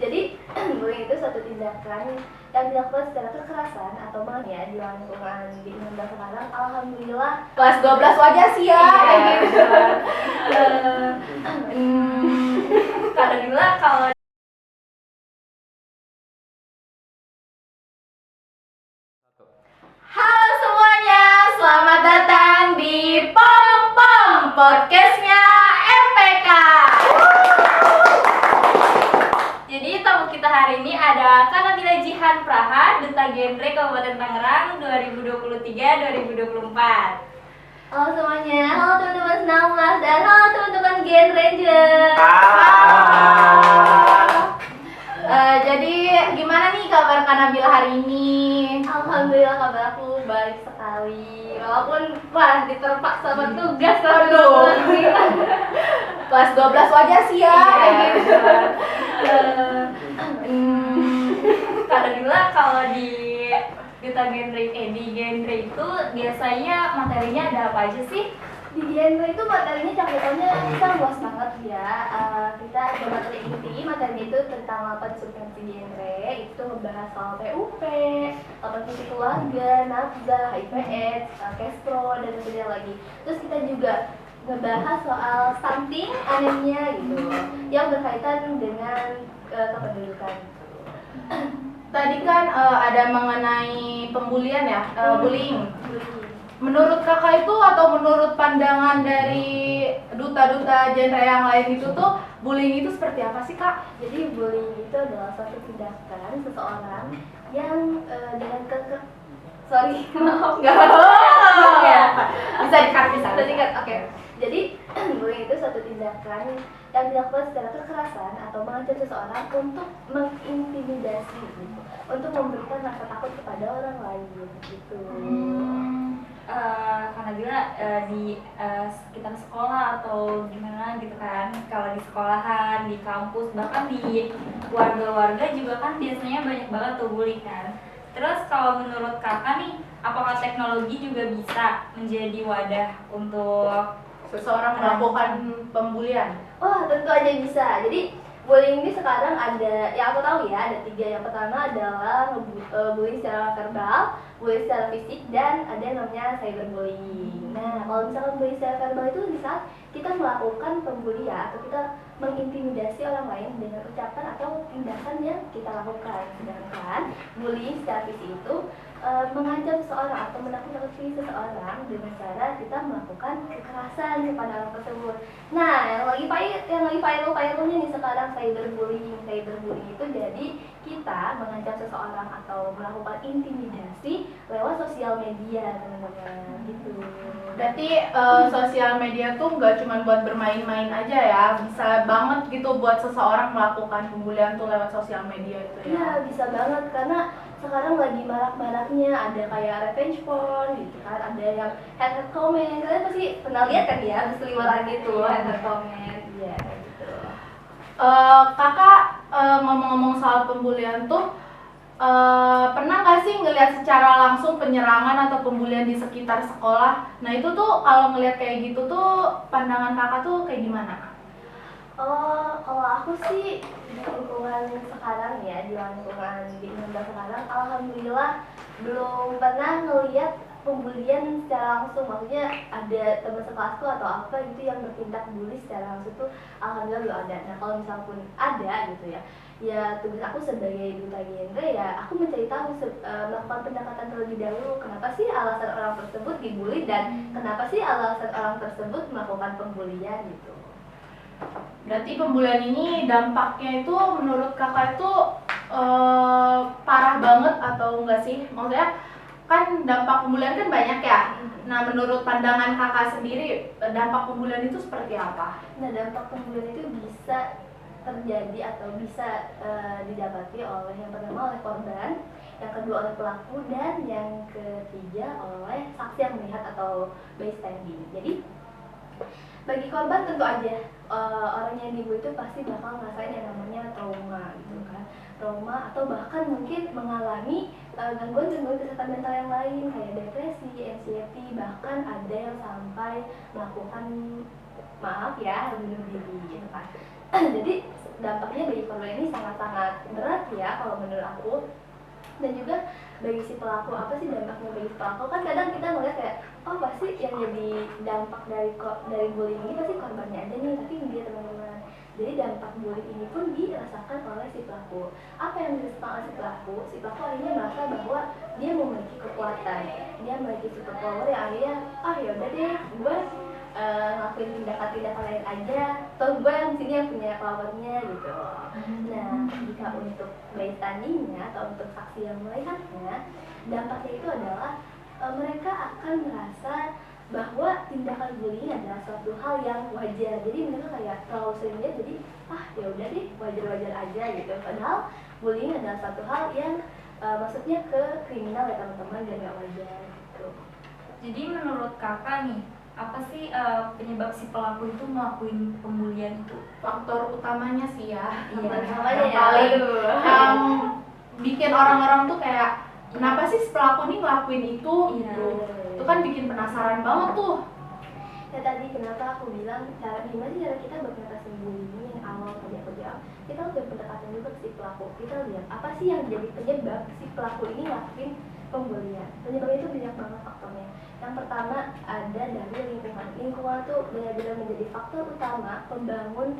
Jadi bullying itu suatu tindakan yang dilakukan secara kekerasan atau ya di lingkungan di Indonesia sekarang. Alhamdulillah Kelas 12 wajar sih ya. Iya, alhamdulillah kalau Halo semuanya, selamat datang di Pom Pom podcastnya MPK. Jadi tamu kita hari ini ada Kak Nabila Jihan Praha, Duta Genre Kabupaten Tangerang 2023-2024. halo semuanya, halo teman-teman Senangmas dan halo teman-teman Gen Ranger. Jadi gimana nih kabar Kak Nabila hari ini? Alhamdulillah kabar aku baik sekali. Walaupun diterpa sama tugas Aduh. Kelas 12 wajar sih ya. Alhamdulillah kalau di Duta Genre di Genre itu biasanya materinya ada apa aja sih? Di genre itu materinya cakupannya kita luas banget ya. Kita ada materi inti, materinya itu tentang 8 substansi genre. Itu ngebahas soal PUP, 8 fungsi keluarga, nafzah, HIV/AIDS, Kespro, dan sebagainya lagi. Terus kita juga ngebahas soal stunting, anemia gitu, yang berkaitan dengan kependudukan. Tadi kan ada mengenai pembulian ya, bullying. Menurut kakak itu atau menurut pandangan dari duta-duta genre yang lain itu tuh bullying itu seperti apa sih kak? Jadi bullying itu adalah suatu tindakan seseorang yang dengan sorry maaf Nggak ya bisa di-cut, bisa. Oke. Jadi bullying itu suatu tindakan yang dilakukan secara kekerasan atau mengancam seseorang untuk mengintimidasi gitu, untuk memberikan rasa takut kepada orang lain gitu. Karena bila di sekitar sekolah atau gimana gitu kan, kalau di sekolahan, di kampus, bahkan di warga-warga juga kan biasanya banyak banget tuh bully kan. Terus kalau menurut kakak nih, apakah teknologi juga bisa menjadi wadah untuk Seseorang melakukan pembulian. Oh, tentu aja bisa. Jadi bullying ini sekarang ada, yang aku tahu ya, ada 3. Yang pertama adalah bullying secara verbal, bullying secara fisik, dan ada yang namanya cyberbullying. Nah, kalau misalkan bullying secara verbal itu di saat kita melakukan pembulian atau kita mengintimidasi orang lain dengan ucapan atau tindakan yang kita lakukan. Sedangkan bullying secara fisik itu mengancam seseorang atau menakut-nakuti seseorang dengan cara kita melakukan kekerasan kepada orang tersebut. Nah, yang lagi viral-viralnya nih sekarang cyberbullying. Cyberbullying itu jadi kita mengancam seseorang atau melakukan intimidasi lewat sosial media, teman-teman. Gitu. Berarti sosial media tuh nggak cuma buat bermain-main aja ya, bisa banget gitu buat seseorang melakukan pembulian tuh lewat sosial media itu ya. Iya, bisa banget karena sekarang lagi marak-maraknya ada kayak revenge porn gitu kan, ada yang head comment. Kalian pasti pernah lihat kan ya, berseliweran gitu, head comment. Iya, gitu. Kakak ngomong-ngomong soal pembulian tuh pernah nggak sih ngelihat secara langsung penyerangan atau pembulian di sekitar sekolah? Nah itu tuh kalau ngelihat kayak gitu tuh pandangan kakak tuh kayak gimana? Oh, kalau aku sih di lingkungan sekarang ya, di lingkungan di Indonesia sekarang, alhamdulillah belum pernah ngelihat pembulian secara langsung. Maksudnya ada teman sekelasku atau apa gitu yang bertindak bully secara langsung tuh alhamdulillah belum ada. Nah, kalau misalpun ada gitu ya, ya tugas aku sebagai duta genre ya aku mencari tahu, melakukan pendekatan terlebih dahulu, kenapa sih alasan orang tersebut dibully dan kenapa sih alasan orang tersebut melakukan pembulian gitu. Berarti pembulian ini dampaknya itu menurut kakak itu parah banget atau enggak sih? Maksudnya kan dampak pembulian kan banyak ya. Nah menurut pandangan kakak sendiri dampak pembulian itu seperti apa? Nah, dampak pembulian itu bisa terjadi atau bisa didapati oleh yang pertama oleh korban, yang kedua oleh pelaku, dan yang ketiga oleh saksi yang melihat atau bystanding. Jadi bagi korban tentu aja orang yang dibully itu pasti bakal ngerasain yang namanya trauma gitu kan, trauma atau bahkan mungkin mengalami gangguan-gangguan kesehatan mental yang lain kayak depresi, anxiety, bahkan ada yang sampai melakukan bunuh diri gitu kan. Jadi dampaknya bagi korban ini sangat-sangat berat ya kalau menurut aku. Dan juga bagi si pelaku, apa sih dampaknya bagi si pelaku? Kan kadang kita ngeliat kayak, oh pasti yang jadi dampak dari bullying ini pasti korbannya aja nih, tapi dia teman-teman. Jadi dampak bullying ini pun dirasakan oleh si pelaku. Apa yang dirasakan oleh si pelaku? Si pelaku akhirnya merasa bahwa dia memiliki kekuatan, dia memiliki super power yang akhirnya, yaudah deh, gue ngelakuin tindakan-tindakan lain aja, atau gue yang sini yang punya powernya gitu. Nah, jika untuk bystandinya atau untuk saksi yang melihatnya, dampaknya itu adalah mereka akan merasa bahwa tindakan bullying adalah suatu hal yang wajar. Jadi mereka kayak terlalu sering lihat, jadi ya udah deh, wajar-wajar aja gitu. Padahal bullying adalah suatu hal yang maksudnya ke kriminal ya teman-teman, dan gak wajar gitu. Jadi menurut kakak nih, apa sih penyebab si pelaku itu ngelakuin pembulian itu? Faktor utamanya sih ya, Namanya ya, paling yang bikin orang-orang tuh kayak kenapa sih si pelaku ini ngelakuin itu Iya. gitu. Itu kan bikin penasaran banget tuh. Ya tadi kenapa aku bilang gimana sih cara kita buat ngatasin bullying yang awal tadi aku jawab, kita udah pendekatan juga ke si pelaku. Kita lihat apa sih yang jadi penyebab si pelaku ini ngelakuin pembulian. Penyebabnya itu banyak banget faktornya. Yang pertama ada dari lingkungan. Lingkungan tuh benar-benar menjadi faktor utama pembangun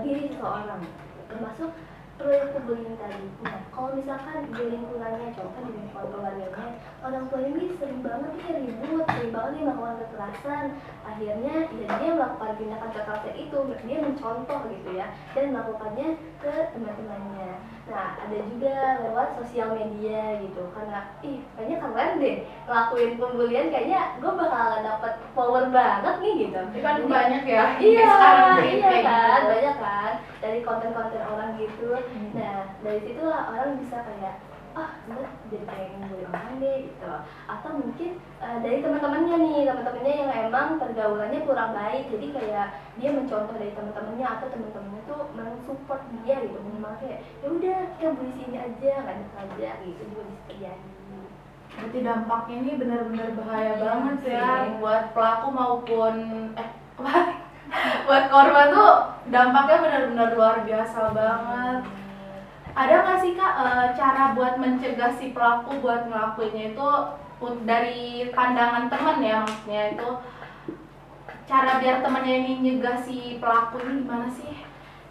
diri seseorang, termasuk perilaku bullying tadi. Nah, kalau misalkan di lingkungannya, contoh di lingkungan keluarganya, orang tua ini sering banget dia ribut, sering banget dia melakukan kekerasan, akhirnya ya dia melakukan tindakan kekerasan itu, dia mencontoh gitu ya, dan melakukannya ke teman-temannya. Nah, ada juga lewat sosial media gitu, karena kayaknya keren deh ngelakuin pembulian, kayaknya gue bakalan dapet power banget nih gitu. Itu kan banyak ya. Iya, sekarang iya kayak kan, gitu. banyak kan dari konten-konten orang gitu. Nah, dari situlah orang bisa kayak, gue jadi pengen bully orang deh gitu. Atau mungkin dari teman-temannya nih, teman-temannya yang emang pergaulannya kurang baik, jadi kayak dia mencontoh dari teman-temannya, atau teman-temannya tuh mensupport dia gitu, minimal kayak ya udah kita bully sini aja, lanjut aja gitu, juga bisa terjadi. Berarti dampaknya ini benar-benar bahaya Iya banget sih. ya buat pelaku maupun buat korban tuh dampaknya benar-benar luar biasa banget. Ada nggak sih Kak cara buat mencegah si pelaku buat ngelakuinnya itu dari pandangan teman ya, maksudnya itu cara biar temannya ini nyegah si pelaku ini gimana sih?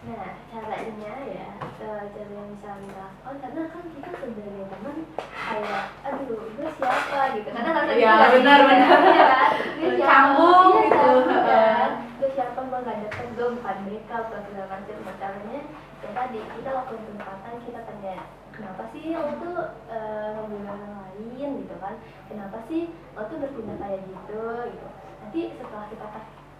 Nah, caranya ya, cara yang bisa kita karena kan kita sebagai teman kayak, aduh, gue siapa gitu, karena rasa Iya, gitu benar. ya kan, gue siapa, Canggung iya, gitu. canggung kan, gue siapa, gue gak deket, gue bukan mereka, bukan segala macam. Caranya ya tadi, kita lakukan pendekatan, kita tanya, kenapa sih lo tuh ngebunuh orang lain gitu kan, kenapa sih lo tuh bertindak kayak gitu. Nanti setelah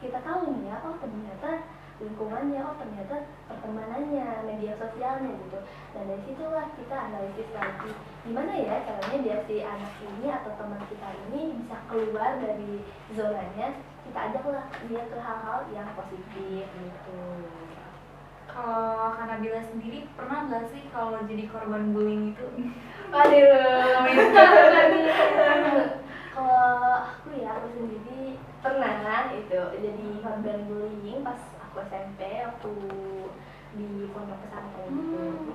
kita tahu nih ya, ternyata lingkungannya, ternyata pertemanannya, media sosialnya gitu. Dan dari situlah kita analisis lagi gimana ya caranya biar si anak ini atau teman kita ini bisa keluar dari zonanya. Kita ajaklah dia ke hal-hal yang positif gitu. Kalau Kak Nabila sendiri pernah nggak sih kalau jadi korban bullying itu? Aduh, Kalau aku sendiri pernah itu jadi korban bullying pas aku SMP, waktu di pondok pesantren gitu.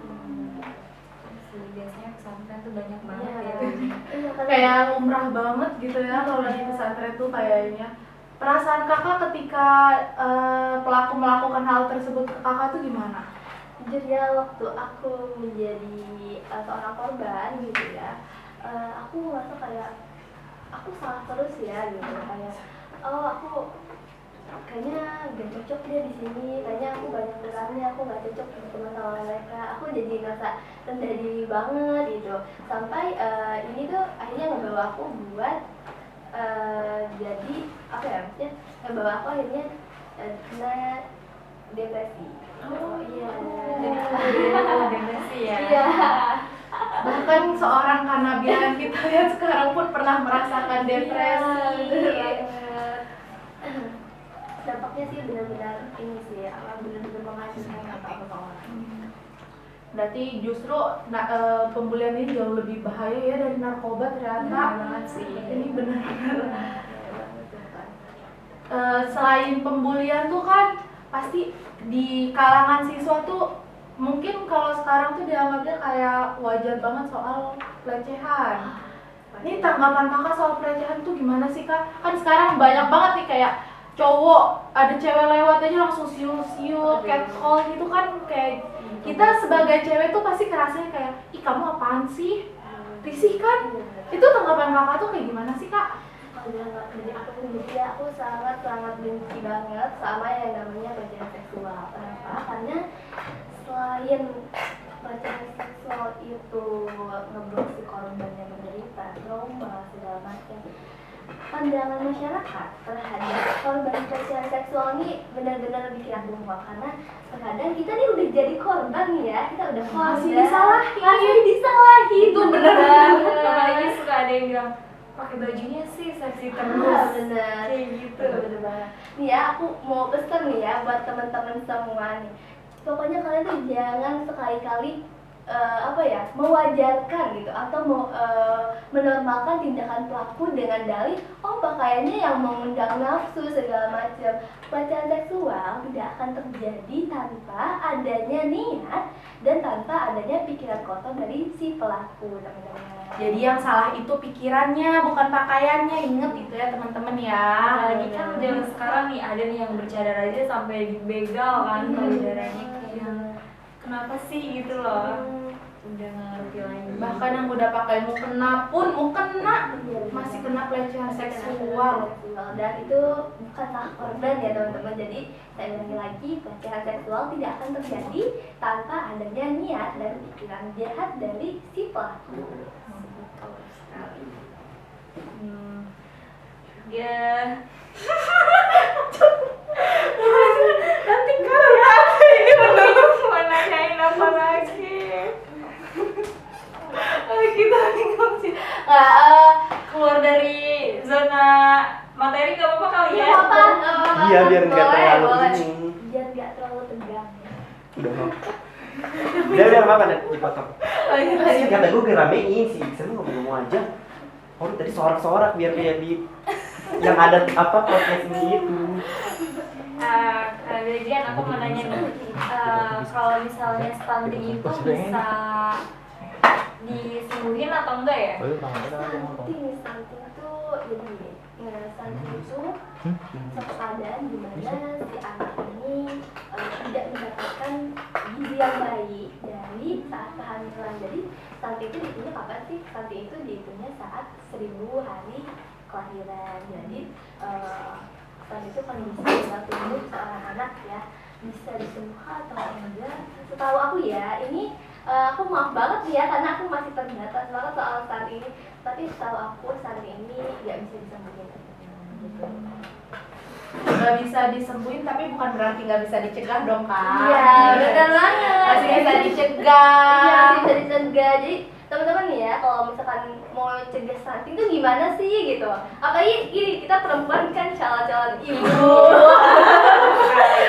Biasanya pesantren tuh banyak banget Iya. ya. Iya, karena kayak lumrah banget gitu ya kalau di pesantren tuh kayaknya. Perasaan kakak ketika pelaku melakukan hal tersebut ke kakak tuh gimana? jujur ya, waktu aku menjadi seorang korban gitu ya, aku merasa kayak aku salah terus ya gitu, kayak aku kayaknya gak cocok dia di sini, kayaknya aku banyak kurangnya, aku gak cocok berteman sama mereka, aku jadi ngerasa rendah diri banget gitu. Sampai ini tuh akhirnya ngebawa aku buat jadi apa ya, maksudnya ngebawa aku akhirnya kena depresi. Oh iya. Depresi ya. Iya. Bahkan seorang Kak Nabila kita lihat sekarang pun pernah merasakan depresi. Iya, bener banget. Dampaknya sih benar-benar ini sih, benar-benar menghasilkan apa orang. Berarti justru pembulian ini jauh lebih bahaya ya dari narkoba ternyata. Banget sih. Ini benar-benar. Selain pembulian tuh kan pasti di kalangan siswa tuh mungkin kalau sekarang tuh dianggapnya kayak wajar banget soal pelecehan. Ini tanggapan kakak soal pelecehan tuh gimana sih kak? Kan sekarang banyak banget nih kayak cowok, ada cewek lewat aja langsung siul-siul, catcall gitu kan. Kayak kita sebagai cewek tuh pasti kerasanya kayak, ih kamu apaan sih? Risih kan? Itu tanggapan kakak tuh kayak gimana sih kak? Jadi aku sendiri aku sangat benci banget sama yang namanya pelecehan seksual. Kenapa? Karena selain pelecehan seksual itu ngebuat si korbannya menderita trauma segala macam, pandangan masyarakat terhadap korban pelecehan seksual ini benar-benar bikin aku muak. Karena terkadang kita nih udah jadi korban nih ya, kita udah korban masih disalahin. Itu bener banget. Apalagi suka ada yang bilang pakai bajunya sih seksi terus. Bener Kayak gitu. bener banget. Nih ya, aku mau pesan nih ya buat teman-teman semua nih. Pokoknya kalian tuh jangan sekali-kali mewajarkan gitu atau menormalkan tindakan pelaku dengan dalih pakaiannya yang mengundang nafsu segala macam. Pelecehan seksual tidak akan terjadi tanpa adanya niat dan tanpa adanya pikiran kotor dari si pelaku, teman-teman. Jadi yang salah itu pikirannya, bukan pakaiannya. Ingat itu ya teman-teman ya. Apalagi kan zaman sekarang nih ada nih yang bercadar aja sampai dibegal kan payudaranya kayak kenapa sih gitu loh. Udah nggak ngerti lagi. Bahkan yang udah pakai mukena pun masih kena pelecehan seksual. Dan itu bukanlah korban ya teman-teman. Jadi saya ulangi lagi, pelecehan seksual tidak akan terjadi tanpa adanya niat dan pikiran jahat dari si pelaku. Ya. Nanti kan ya, ini bener Mau nanyain apa lagi? kita bingung sih. Keluar dari zona materi nggak apa-apa kali ya? Nggak apa-apa. Iya, biar nggak terlalu boleh. ini. Biar nggak terlalu tegang. Udah mau. Biar apa nih dipotong. Kata gue ngeramein sih, seru ngomong aja. Tadi sorak-sorak biar kayak di yang ada podcast ini itu. Bagian aku mau nanya nih, kalau misalnya stunting itu bisa disembuhin atau enggak ya? Stunting itu jadi stunting itu suatu keadaan di mana si anak ini tidak mendapatkan gizi yang baik dari saat kehamilan. Jadi stunting itu dihitungnya kapan sih? Stunting itu dihitungnya saat 1000 hari kelahiran. Jadi stunting itu kondisi dalam tubuh seorang anak ya, bisa disembuhkan atau enggak. Setahu aku ya, ini aku maaf banget nih ya karena aku masih terbatas banget soal saat ini. Tapi setahu aku saat ini nggak bisa disembuhin. Gitu. Nggak bisa disembuhin tapi bukan berarti nggak bisa dicegah dong kak. Iya, benar banget. Masih bisa dicegah. Iya, masih bisa dicegah. Jadi teman-teman nih ya, kalau misalkan mau cegah stunting itu gimana sih gitu. Apalagi gini, kita perempuan kan calon-calon ibu.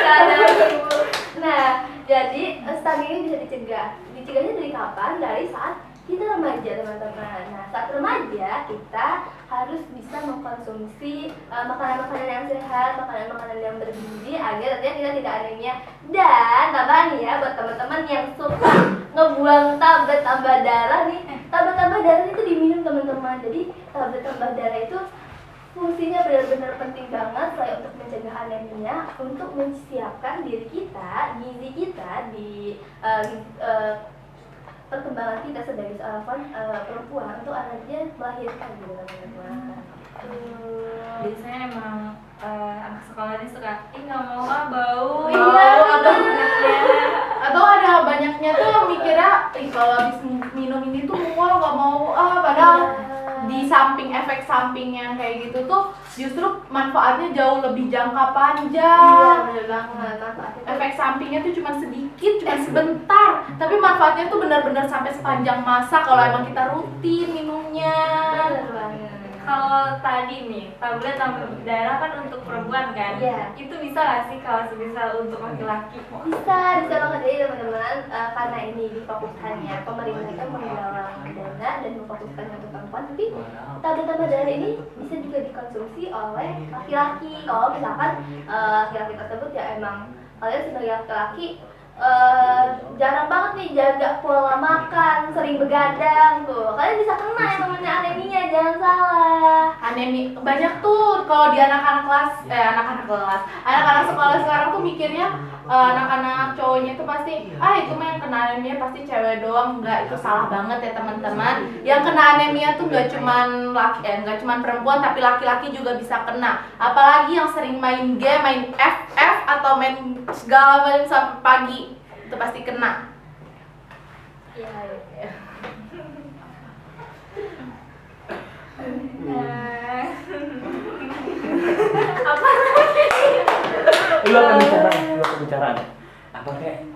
Calon ibu. Nah, jadi stunting ini bisa dicegah. Dicegahnya dari kapan? Dari saat kita remaja, teman-teman. Nah, saat remaja kita harus bisa mengkonsumsi makanan-makanan yang sehat, makanan-makanan yang bergizi agar nantinya kita tidak anemia. Dan tambahan nih ya buat teman-teman yang suka ngebuang tablet tambah darah nih, tablet tambah darah itu diminum teman-teman. Jadi tablet tambah darah itu fungsinya benar-benar penting banget selain untuk mencegah anemia, untuk menyiapkan diri kita, gizi kita di perkembangan kita sebagai seorang perempuan untuk akhirnya melahirkan gitu teman-teman. Biasanya emang anak sekolah ini suka, nggak mau bau. Atau ada banyaknya tuh yang mikirnya, kalau habis minum ini tuh mual nggak mau padahal di samping efek samping yang kayak gitu tuh justru manfaatnya jauh lebih jangka panjang. Iya, bener banget. Manfaatnya tuh Efek sampingnya tuh cuma sedikit, cuma sebentar, tapi manfaatnya tuh benar-benar sampai sepanjang masa kalau emang kita rutin minumnya. bener banget. Kalau tadi nih, tablet tambah darah kan untuk perempuan kan? Iya. Itu bisa nggak sih kalau semisal untuk laki-laki? Bisa banget jadi teman-teman, karena ini difokuskannya pemerintah itu menggalang dana dan memfokuskannya untuk perempuan, tapi tablet tambah darah ini bisa juga dikonsumsi oleh laki-laki. Kalau misalkan laki-laki tersebut ya emang kalian sebagai laki-laki jarang banget nih jaga pola makan, sering begadang tuh, kalian bisa kena yang namanya anemia, jangan salah. Anemia banyak tuh kalau di anak-anak anak-anak sekolah sekarang tuh mikirnya anak-anak cowoknya itu pasti itu mah yang kena anemia pasti cewek doang. Enggak, itu salah banget ya teman-teman. Yang kena anemia tuh nggak cuman perempuan, tapi laki-laki juga bisa kena. Apalagi yang sering main game, main FF atau main segala macam sampai pagi, itu pasti kena. Iya. Lu akan bicara apa kayak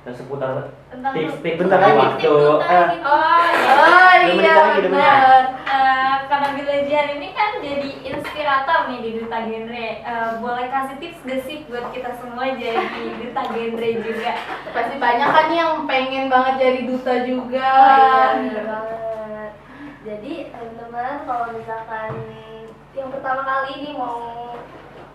dan seputar tips-tips bentar lagi waktu. Oh iya benar. Karena Villager ini kan jadi inspirator nih di Duta Genre. Boleh kasih tips gak sih buat kita semua jadi Duta Genre juga? Pasti banyak kan nih yang pengen banget jadi duta juga. Bener banget. Jadi teman-teman kalau misalkan yang pertama kali ini mau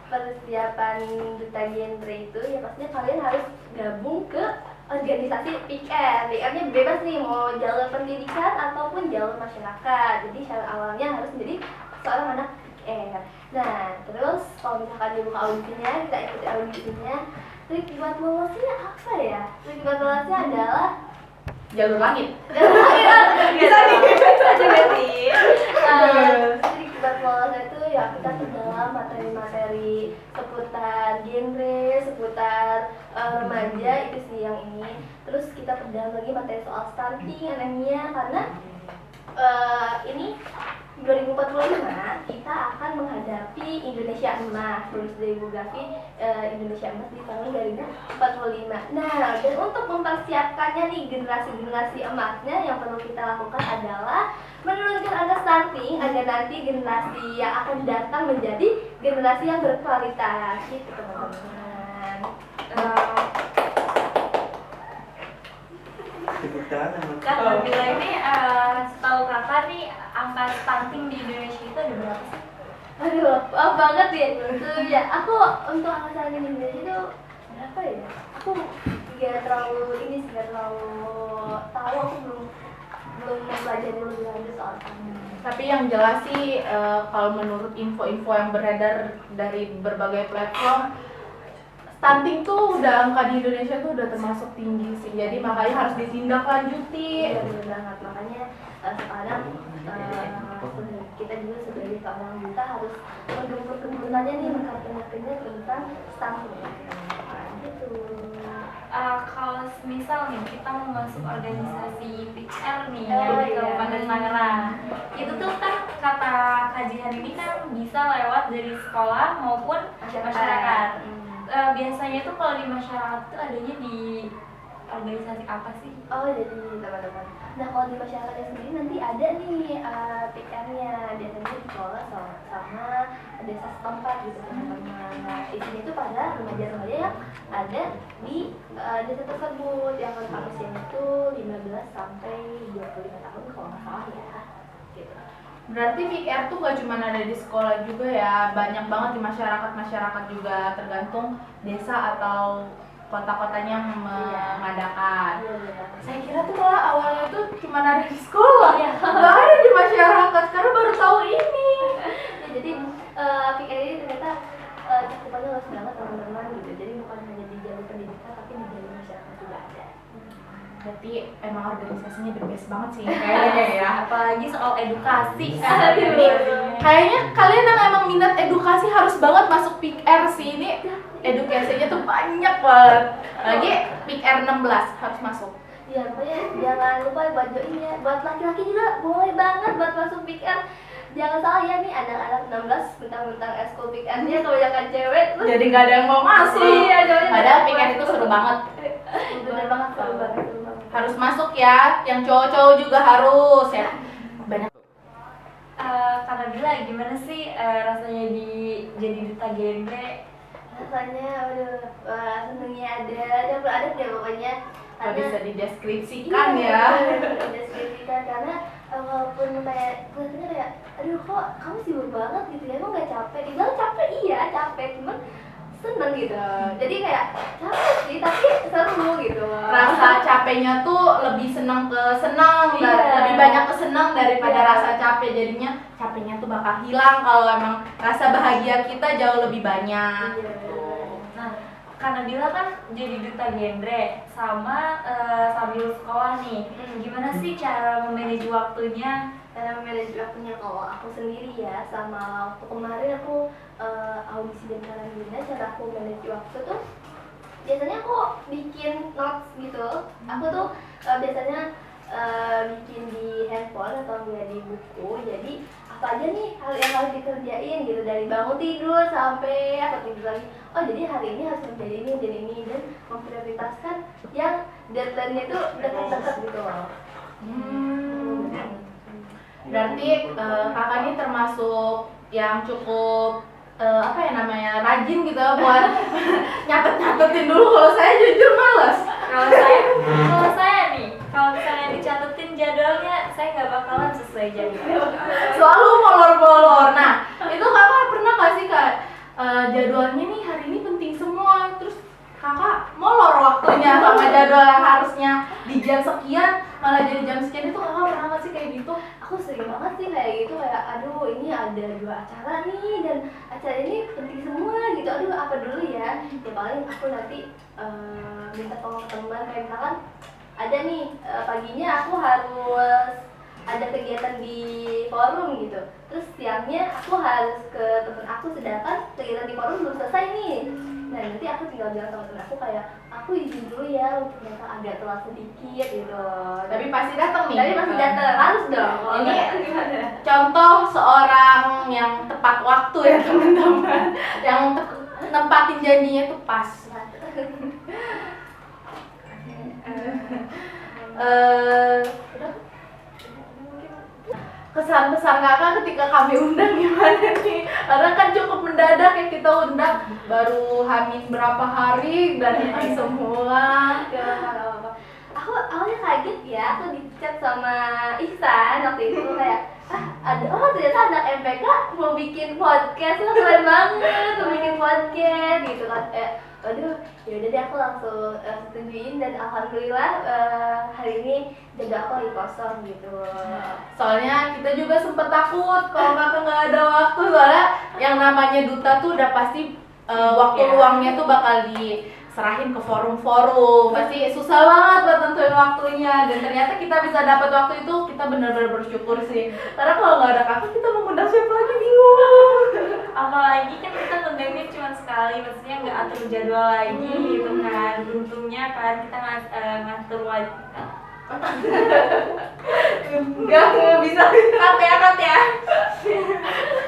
persiapan Duta Genre itu ya pastinya kalian harus gabung ke organisasi PIKR. PIKR-nya bebas nih, mau jalur pendidikan ataupun jalur masyarakat. Jadi syarat awalnya harus menjadi seorang anak PIKR. Nah, terus kalau misalkan dibuka audisinya, kita ikuti audisinya. Trik buat lolosnya apa ya? Trik buat lolosnya adalah Jalur langit. bisa juga sih. Trik buat lolosnya itu ya kita perdalam materi-materi seputar genre, seputar remaja itu sih yang ini. Terus kita perdalam lagi materi soal stunting, anemia, karena ini 2045 kita akan menghadapi Indonesia Emas, tulis dari Bu Gavi, Indonesia Emas di tahun 2045. Nah, dan untuk mempersiapkannya nih generasi emasnya yang perlu kita lakukan adalah menurunkan angka stunting agar nanti generasi yang akan datang menjadi generasi yang berkualitas gitu teman-teman. Kak Nabila ini setahu kakak nih angka stunting di Indonesia itu ada berapa sih? Aduh, banget ya. Tuh ya, aku untuk angka stunting di Indonesia itu berapa ya? Aku nggak terlalu tahu, aku belum mempelajari lebih lanjut soal stunting. Tapi yang jelas sih kalau menurut info-info yang beredar dari berbagai platform, stunting tuh udah angka di Indonesia tuh udah termasuk tinggi sih. Jadi makanya harus ditindaklanjuti. Iya benar banget, makanya sekarang kita juga sebagai seorang duta harus menggempur kebutuhannya nih, mengkampanyekannya tentang stunting gitu. Kalau misal nih kita mau masuk organisasi PIKR nih Oh, di iya. Kabupaten Tangerang, itu tuh kan kata kajian ini kan bisa lewat dari sekolah maupun masyarakat. Biasanya tuh kalau di masyarakat tuh adanya di organisasi apa sih? Oh, jadi teman-teman. Nah, kalau di masyarakatnya sendiri nanti ada nih PIKR-nya, biasanya dikelola sama desa setempat gitu teman-teman. Nah, isinya itu pada remaja-remaja yang ada di desa tersebut yang rentang usianya itu 15 sampai 25 tahun kalau nggak salah ya. Gitu. Berarti PIKR tuh gak cuma ada di sekolah juga ya, banyak banget di masyarakat juga, tergantung desa atau kota-kotanya yang mengadakan. Saya kira tuh malah awalnya tuh cuma ada di sekolah, nggak ada di masyarakat. Sekarang baru tahu ini. Ya, jadi PIKR ini ternyata cakupannya luas banget teman-teman gitu. Jadi bukan hanya di jalur pendidikan tapi di jalur masyarakat juga ada. Berarti emang organisasinya the best banget sih kayaknya ya. Apalagi soal edukasi. Jadi kayaknya kalian yang emang minat edukasi harus banget masuk PIKR sih. Ini edukasinya tuh banyak banget. Lagi PIKR 16 harus masuk. Ya, pokoknya jangan lupa buat join ya. Buat laki-laki juga boleh banget buat masuk PIKR. Jangan salah ya nih, anak-anak 16 mentang-mentang eskul PIKR-nya kebanyakan cewek terus Jadi nggak ada yang mau masuk. Iya, jauhnya Padahal dari PIKR aku. itu seru banget. Bener banget, seru banget. Harus masuk ya. Yang cowok-cowok juga harus ya. Banyak. Kak Nabila gimana sih rasanya jadi duta genre? Rasanya senengnya ada ya pokoknya. Nggak Karena bisa dideskripsikan ya. Dideskripsikan karena walaupun kayak kelihatannya kayak aduh kok kamu sibuk banget gitu ya, emang nggak capek? Dibilang capek, iya capek, cuman seneng gitu. Jadi kayak capek sih tapi seru gitu. Rasa capeknya tuh lebih senang ke senang, Iya. lebih banyak ke senang daripada Iya. rasa capek. Jadinya capeknya tuh bakal hilang kalau emang rasa bahagia kita jauh lebih banyak. Iya. Nah, karena Bila kan jadi duta genre sama sambil sekolah nih. Gimana sih cara memanage waktunya? Cara manage waktunya kalau aku sendiri ya, sama waktu kemarin aku audisi dan karantina, cara aku manage waktu tuh biasanya aku bikin notes gitu. Aku tuh biasanya bikin di handphone atau enggak di buku. Jadi apa aja nih hal yang harus dikerjain gitu, dari bangun tidur sampai aku tidur lagi. Oh jadi hari ini harus kerjain ini dan memprioritaskan yang deadline-nya tuh dekat-dekat gitu loh. Berarti kakak ini termasuk yang cukup apa ya namanya, rajin gitu ya buat nyatet-nyatetin dulu. Kalau saya jujur males. Kalau saya nih, kalau misalnya dicatetin jadwalnya, saya nggak bakalan sesuai jadwal. Selalu molor-molor. Nah, itu kakak pernah nggak sih kak jadwalnya nih hari ini penting semua, terus kakak molor waktunya sama jadwal yang harusnya di jam sekian malah jadi jam sekian, itu kakak pernah nggak sih kayak gitu? Aku sering banget sih kayak gitu, kayak aduh ini ada 2 acara nih dan acara ini penting semua gitu, aduh apa dulu ya paling aku nanti minta tolong ke teman, kayak misalkan ada nih paginya aku harus ada kegiatan di forum gitu, terus siangnya aku harus ke temen aku sedangkan kegiatan di forum belum selesai nih. Nah nanti aku tinggal bilang sama temen aku kayak aku izin dulu ya untuk datang agak telat sedikit gitu. Tapi pasti datang nih. Tapi masih datang, harus dong. Kalau Ini nggak datang gimana? contoh seorang yang tepat waktu ya teman-teman, yang nempatin janjinya tuh pas. Kesan-kesan kakak ketika kami undang gimana nih? Karena kan cukup mendadak ya kita undang, baru hamil berapa hari dan ini semua. Gak apa-apa. Aku awalnya kaget ya, aku di chat sama Ihsan waktu itu kayak ternyata anak MPK mau bikin podcast, lo keren banget mau bikin podcast gitu kan. Aduh, yaudah deh aku langsung setujuin dan alhamdulillah hari ini jadwal aku lagi kosong gitu. Soalnya kita juga sempet takut kalau kakak nggak ada waktu, soalnya yang namanya duta tuh udah pasti waktu Iya. luangnya tuh bakal diserahin ke forum-forum, pasti susah banget buat tentuin waktunya. Dan ternyata kita bisa dapat waktu itu, kita benar-benar bersyukur sih. Karena kalau nggak ada kakak kita mau ngundang siapa lagi, bingung. Apalagi kan kita ngundangnya cuma sekali, maksudnya nggak atur jadwal lagi gitu kan. Beruntungnya kan kita ngatur wajib. Nggak bisa cut ya.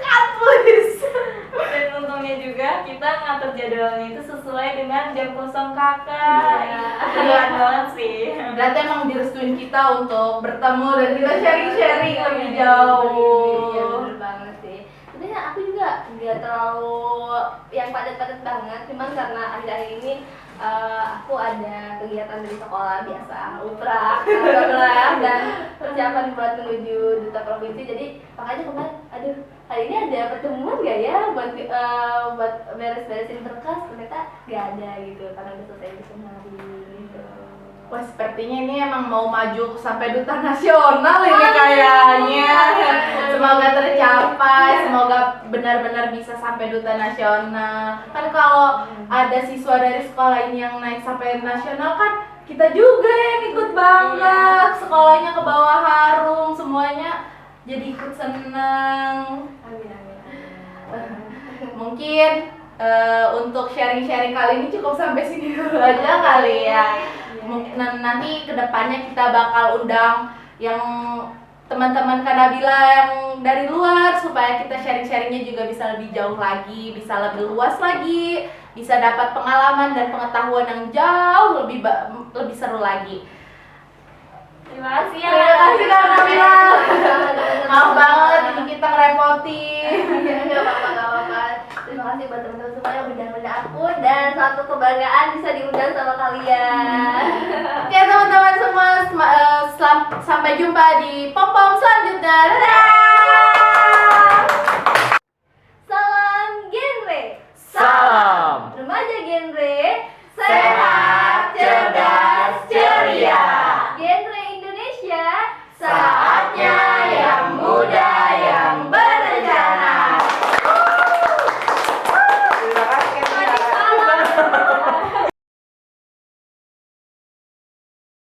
Cut please. Dan untungnya juga kita ngatur jadwalnya itu sesuai dengan jam kosong kakak. Iya. Keren banget sih. Berarti emang direstuin kita untuk bertemu dan kita sharing-sharing lebih jauh. Iya bener banget sih. Sebenarnya aku juga nggak terlalu yang padat-padat banget, cuman karena akhir-akhir ini aku ada kegiatan dari sekolah biasa, uprah, program dan persiapan buat menuju duta provinsi. Jadi makanya kemarin, aduh hari ini ada pertemuan gak ya buat beres-beresin berkas, ternyata gak ada gitu karena udah selesai di hari gitu. Wah, sepertinya ini emang mau maju sampai duta nasional ini kayaknya. Semoga tercapai, semoga benar-benar bisa sampai duta nasional. Kan kalau ada siswa dari sekolah ini yang naik sampai nasional kan kita juga yang ikut banget. Sekolahnya ke bawah harum, semuanya jadi ikut seneng. Amin amin. Mungkin untuk sharing-sharing kali ini cukup sampai sini dulu aja kali ya. Mungkin nanti kedepannya kita bakal undang yang teman-teman Kak Nabila yang dari luar supaya kita sharing-sharingnya juga bisa lebih jauh lagi, bisa lebih luas lagi, bisa dapat pengalaman dan pengetahuan yang jauh lebih seru lagi. Terima kasih ya. Terima kasih Kak Nabila. Maaf banget ini kita ngerepotin. Gak apa-apa. Terima kasih buat teman-teman semua yang undang-undang aku dan suatu kebanggaan bisa diundang sama kalian. Oke teman-teman semua, sampai jumpa di pom-pom selanjutnya. Dadah!